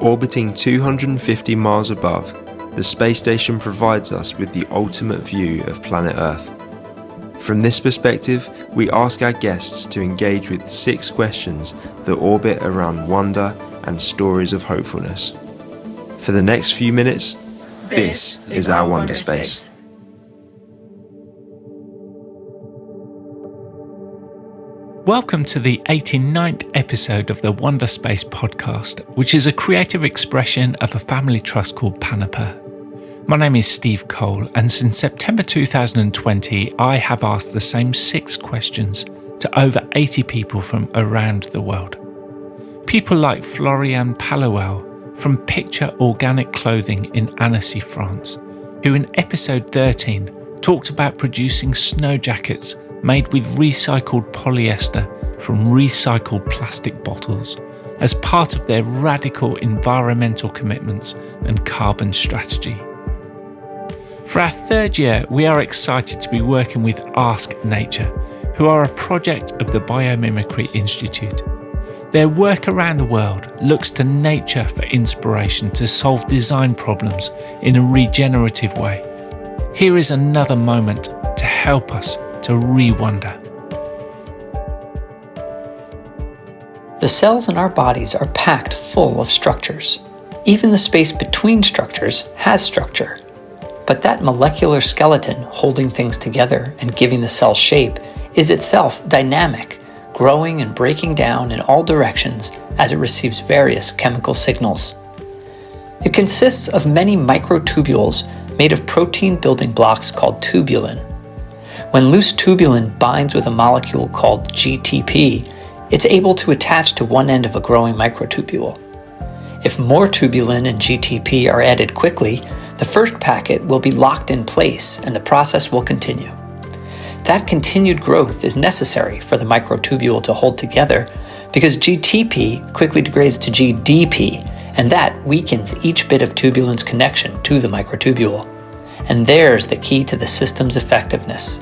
Orbiting 250 miles above, the space station provides us with the ultimate view of planet Earth. From this perspective, we ask our guests to engage with 6 questions that orbit around wonder and stories of hopefulness. For the next few minutes, this is our Wonderspace. Welcome to the 89th episode of the Wonderspace podcast, which is a creative expression of a family trust called Panaper. My name is Steve Cole, and since September 2020, I have asked the same 6 questions to over 80 people from around the world. People like Florian Palouel from Picture Organic Clothing in Annecy, France, who in episode 13 talked about producing snow jackets made with recycled polyester from recycled plastic bottles as part of their radical environmental commitments and carbon strategy. For our 3rd year, we are excited to be working with Ask Nature, who are a project of the Biomimicry Institute. Their work around the world looks to nature for inspiration to solve design problems in a regenerative way. Here is another moment to help us to re-wonder. The cells in our bodies are packed full of structures. Even the space between structures has structure. But that molecular skeleton holding things together and giving the cell shape is itself dynamic, growing and breaking down in all directions as it receives various chemical signals. It consists of many microtubules made of protein building blocks called tubulin. When loose tubulin binds with a molecule called GTP, it's able to attach to one end of a growing microtubule. If more tubulin and GTP are added quickly, the first packet will be locked in place and the process will continue. That continued growth is necessary for the microtubule to hold together because GTP quickly degrades to GDP, and that weakens each bit of tubulin's connection to the microtubule. And there's the key to the system's effectiveness.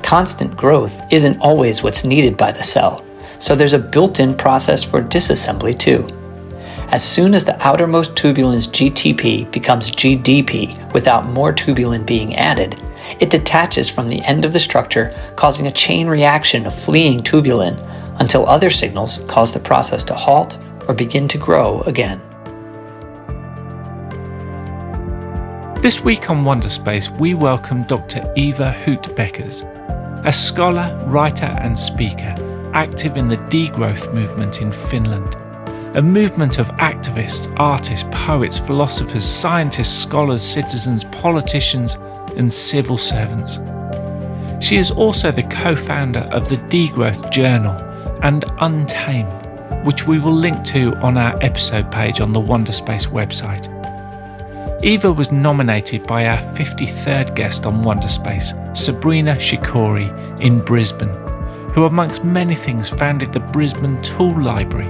Constant growth isn't always what's needed by the cell, so there's a built-in process for disassembly too. As soon as the outermost tubulin's GTP becomes GDP without more tubulin being added, it detaches from the end of the structure, causing a chain reaction of fleeing tubulin until other signals cause the process to halt or begin to grow again. This week on Wonderspace, we welcome Dr Eeva Houtbeckers, a scholar, writer and speaker active in the Degrowth movement in Finland, a movement of activists, artists, poets, philosophers, scientists, scholars, citizens, politicians and civil servants. She is also the co-founder of the Degrowth Journal and Untame, which we will link to on our episode page on the Wonderspace website. Eeva was nominated by our 53rd guest on Wonderspace, Sabrina Chakori in Brisbane, who amongst many things founded the Brisbane Tool Library,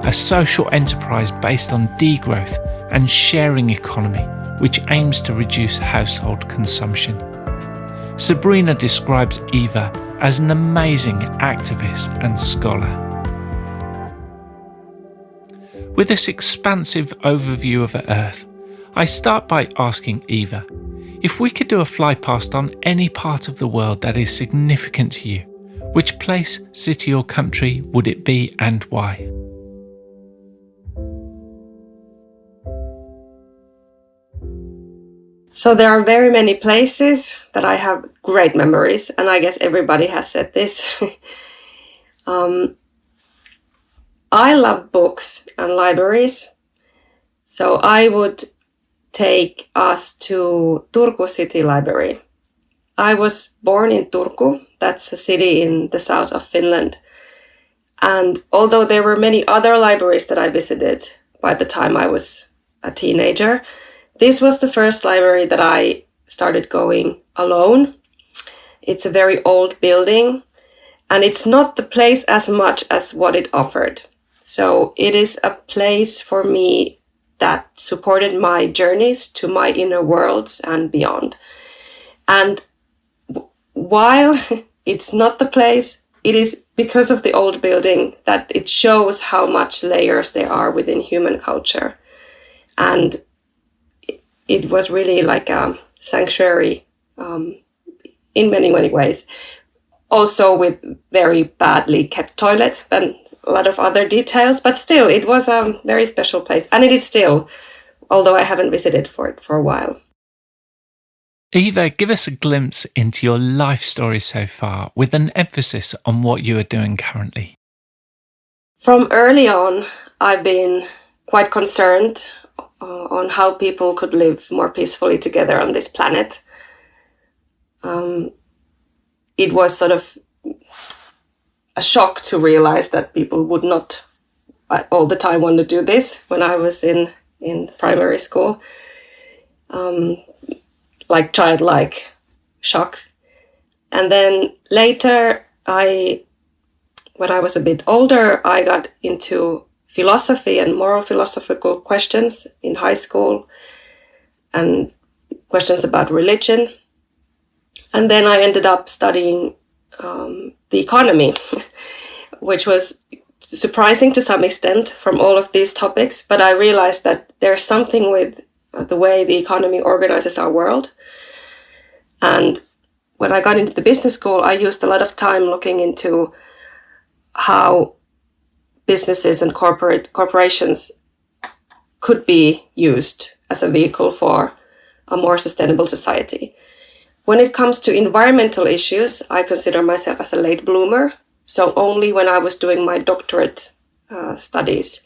a social enterprise based on degrowth and sharing economy, which aims to reduce household consumption. Sabrina describes Eeva as an amazing activist and scholar. With this expansive overview of Earth, I start by asking Eeva, if we could do a fly past on any part of the world that is significant to you, which place, city or country would it be and why? So there are very many places that I have great memories, and I guess everybody has said this. I love books and libraries, so I would take us to Turku City Library. I was born in Turku, that's a city in the south of Finland. And although there were many other libraries that I visited by the time I was a teenager, this was the first library that I started going alone. It's a very old building, and it's not the place as much as what it offered. So it is a place for me that supported my journeys to my inner worlds and beyond. And while it's not the place, it is because of the old building that it shows how much layers there are within human culture. And it was really like a sanctuary in many, many ways. Also with very badly kept toilets and a lot of other details, but still it was a very special place. And it is still, although I haven't visited it for a while. Eeva, give us a glimpse into your life story so far, with an emphasis on what you are doing currently. From early on, I've been quite concerned on how people could live more peacefully together on this planet. It was sort of a shock to realize that people would not all the time want to do this when I was in primary school. Like childlike shock. And then later, when I was a bit older, I got into philosophy and moral philosophical questions in high school and questions about religion. And then I ended up studying the economy, which was surprising to some extent from all of these topics. But I realized that there's something with the way the economy organizes our world. And when I got into the business school, I used a lot of time looking into how businesses and corporations could be used as a vehicle for a more sustainable society. When it comes to environmental issues, I consider myself as a late bloomer. So only when I was doing my doctorate studies,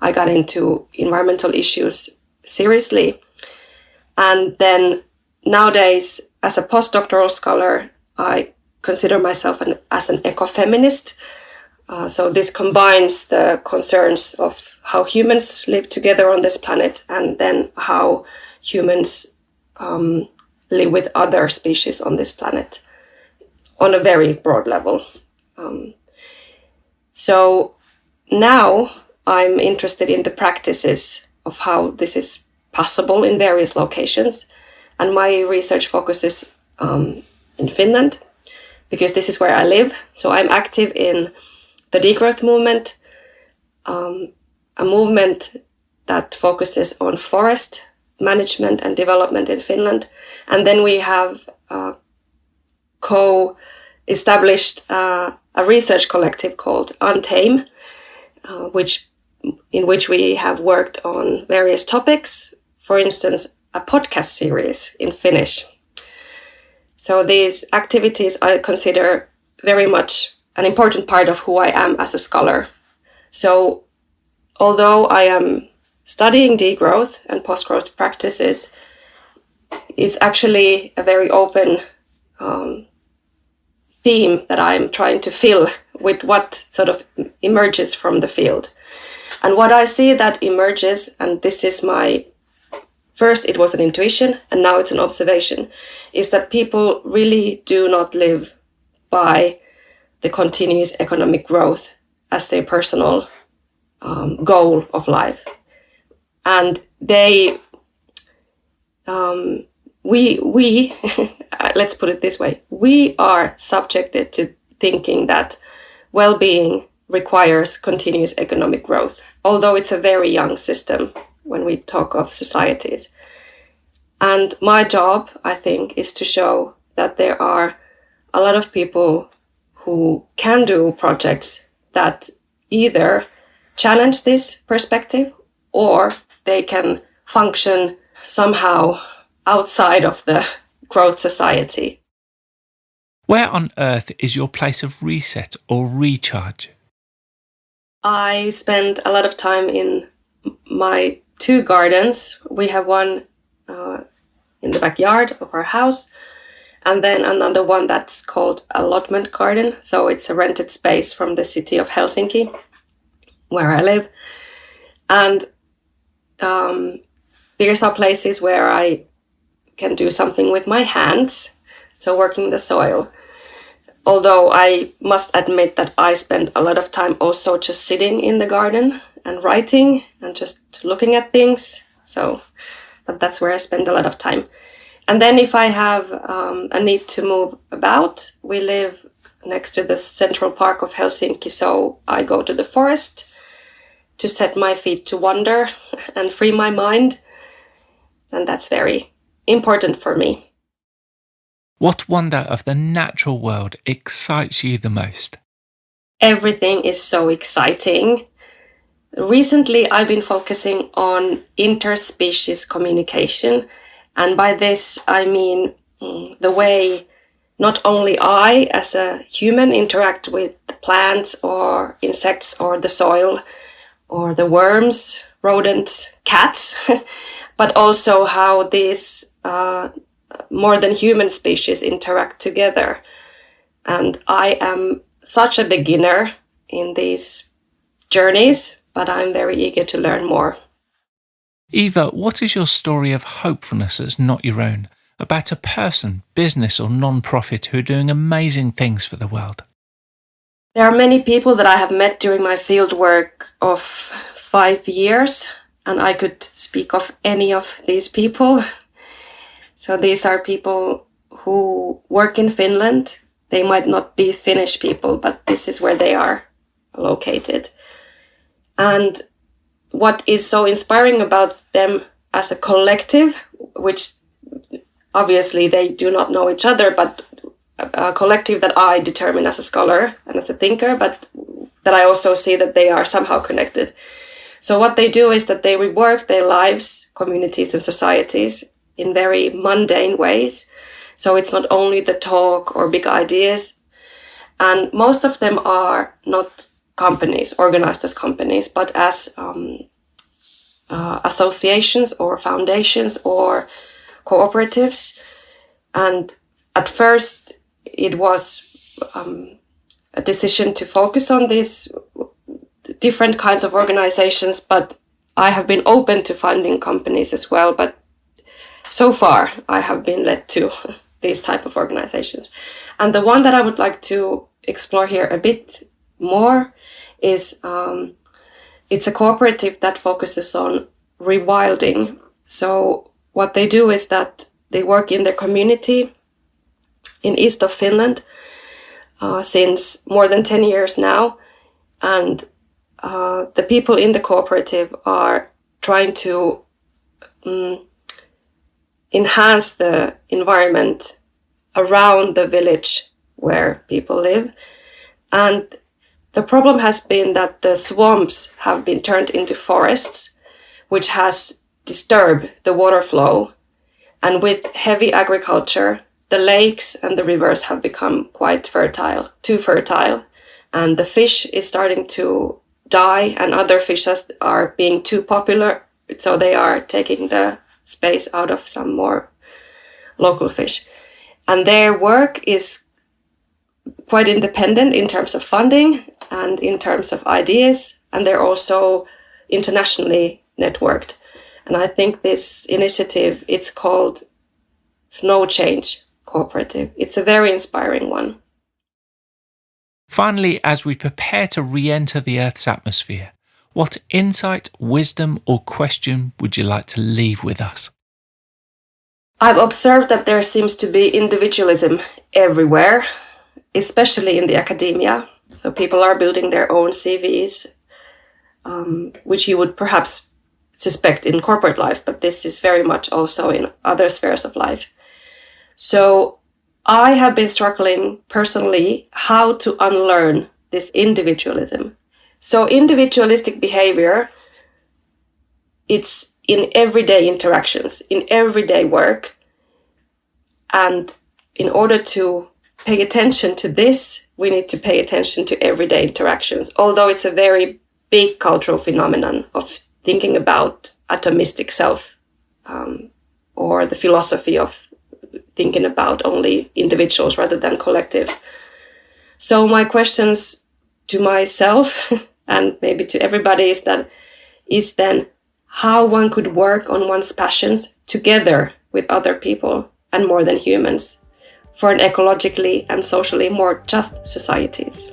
I got into environmental issues seriously. And then nowadays, as a postdoctoral scholar, I consider myself as an ecofeminist. So this combines the concerns of how humans live together on this planet and then how humans live with other species on this planet on a very broad level. So now I'm interested in the practices of how this is possible in various locations. And my research focuses in Finland, because this is where I live. So I'm active in the Degrowth movement, a movement that focuses on forest management and development in Finland. And then we have co-established a research collective called Untame, in which we have worked on various topics. For instance, a podcast series in Finnish. So these activities I consider very much an important part of who I am as a scholar. So although I am studying degrowth and post-growth practices, it's actually a very open theme that I'm trying to fill with what sort of emerges from the field. And what I see that emerges, and this is first it was an intuition and now it's an observation, is that people really do not live by the continuous economic growth as their personal goal of life. And we let's put it this way, we are subjected to thinking that well-being requires continuous economic growth, although it's a very young system when we talk of societies. And my job, I think, is to show that there are a lot of people who can do projects that either challenge this perspective or they can function somehow outside of the growth society. Where on earth is your place of reset or recharge? I spend a lot of time in my 2 gardens. We have one in the backyard of our house, and then another one that's called allotment garden. So it's a rented space from the city of Helsinki, where I live. And these are places where I can do something with my hands, so working the soil. Although I must admit that I spend a lot of time also just sitting in the garden and writing and just looking at things. But that's where I spend a lot of time. And then if I have a need to move about, we live next to the central park of Helsinki, so I go to the forest. to set my feet to wonder and free my mind. And that's very important for me. What wonder of the natural world excites you the most? Everything is so exciting. Recently, I've been focusing on interspecies communication. And by this, I mean the way not only I, as a human, interact with plants or insects or the soil or the worms, rodents, cats, but also how these more than human species interact together. And I am such a beginner in these journeys, but I'm very eager to learn more. Eeva, what is your story of hopefulness that's not your own, about a person, business or non-profit who are doing amazing things for the world? There are many people that I have met during my field work of 5 years, and I could speak of any of these people. So these are people who work in Finland. They might not be Finnish people, but this is where they are located. And what is so inspiring about them as a collective, which obviously they do not know each other, but a collective that I determine as a scholar and as a thinker, but that I also see that they are somehow connected. So what they do is that they rework their lives, communities and societies in very mundane ways. So it's not only the talk or big ideas. And most of them are not companies, organized as companies, but as associations or foundations or cooperatives. And at first it was a decision to focus on these different kinds of organizations, but I have been open to funding companies as well. But so far I have been led to these type of organizations. And the one that I would like to explore here a bit more is it's a cooperative that focuses on rewilding. So what they do is that they work in their community in east of Finland since more than 10 years now. And the people in the cooperative are trying to enhance the environment around the village where people live. And the problem has been that the swamps have been turned into forests, which has disturbed the water flow. And with heavy agriculture, the lakes and the rivers have become quite fertile, too fertile. And the fish is starting to die, and other fishes are being too popular, so they are taking the space out of some more local fish. And their work is quite independent in terms of funding and in terms of ideas, and they're also internationally networked. And I think this initiative, it's called Snow Change Cooperative. It's a very inspiring one. Finally, as we prepare to re-enter the Earth's atmosphere, what insight, wisdom or question would you like to leave with us? I've observed that there seems to be individualism everywhere, especially in the academia. So people are building their own CVs, which you would perhaps suspect in corporate life, but this is very much also in other spheres of life. So I have been struggling personally how to unlearn this individualism. So individualistic behavior, it's in everyday interactions, in everyday work. And in order to pay attention to this, we need to pay attention to everyday interactions, although it's a very big cultural phenomenon of thinking about atomistic self, or the philosophy of thinking about only individuals rather than collectives. So my questions to myself and maybe to everybody is then how one could work on one's passions together with other people and more than humans for an ecologically and socially more just societies.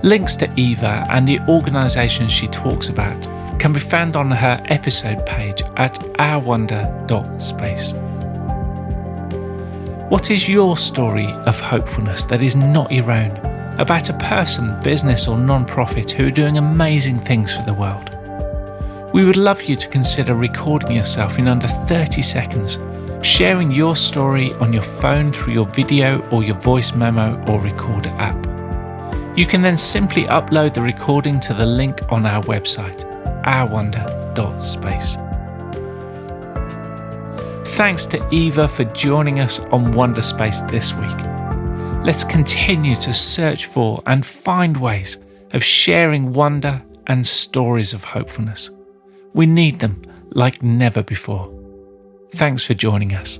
Links to Eeva and the organisations she talks about can be found on her episode page at ourwonder.space. What is your story of hopefulness that is not your own, about a person, business or non-profit who are doing amazing things for the world? We would love you to consider recording yourself in under 30 seconds, sharing your story on your phone through your video or your voice memo or recorder app. You can then simply upload the recording to the link on our website, ourwonder.space. Thanks to Eeva for joining us on Wonderspace this week. Let's continue to search for and find ways of sharing wonder and stories of hopefulness. We need them like never before. Thanks for joining us.